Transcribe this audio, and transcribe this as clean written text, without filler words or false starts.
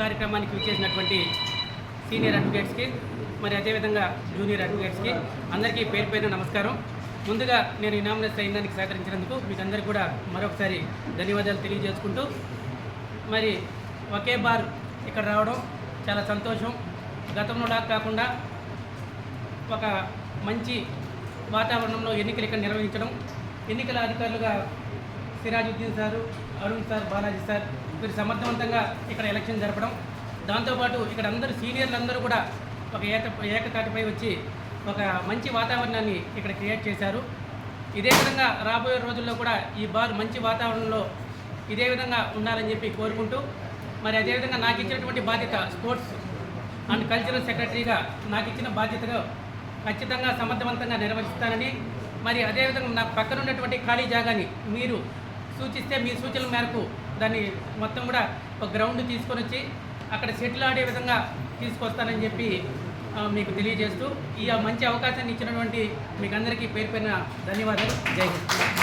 కార్యక్రమానికి విచ్చేసినటువంటి సీనియర్ అడ్వకేట్స్కి మరి అదేవిధంగా జూనియర్ అడ్వకేట్స్కి అందరికీ పేరు పేరున నమస్కారం. ముందుగా నేను ఈ నామినేషన్ అయినందుకు సహకరించినందుకు మీకు అందరికీ కూడా మరొకసారి ధన్యవాదాలు తెలియజేసుకుంటూ మరి ఒకే బార్ ఇక్కడ రావడం చాలా సంతోషం. గతంలోలా కాకుండా ఒక మంచి వాతావరణంలో ఎన్నికలు ఇక్కడ నిర్వహించడం, ఎన్నికల అధికారులుగా Sirajuddin sir, Arun sir, Balaji sir వీరు సమర్థవంతంగా ఇక్కడ ఎలక్షన్ జరపడం, దాంతోపాటు ఇక్కడ అందరూ సీనియర్లు అందరూ కూడా ఒక ఏకతాటిపై వచ్చి ఒక మంచి వాతావరణాన్ని ఇక్కడ క్రియేట్ చేశారు. ఇదే విధంగా రాబోయే రోజుల్లో కూడా ఈ బార్ మంచి వాతావరణంలో ఇదే విధంగా ఉండాలని చెప్పి కోరుకుంటూ మరి అదేవిధంగా నాకు ఇచ్చినటువంటి బాధ్యత స్పోర్ట్స్ అండ్ కల్చరల్ సెక్రటరీగా నాకు ఇచ్చిన బాధ్యతగా ఖచ్చితంగా సమర్థవంతంగా నిర్వహిస్తానని, మరి అదేవిధంగా నాకు పక్కన ఉన్నటువంటి ఖాళీ జాగాని మీరు సూచిస్తే మీ సూచనల మేరకు దాన్ని మొత్తం కూడా ఒక గ్రౌండ్ తీసుకొని వచ్చి అక్కడ షటిల్ ఆడే విధంగా తీసుకొస్తానని చెప్పి మీకు తెలియజేస్తూ ఈ మంచి అవకాశాన్ని ఇచ్చినటువంటి మీకు అందరికీ పేరు పేరున ధన్యవాదాలు. జై హింద్.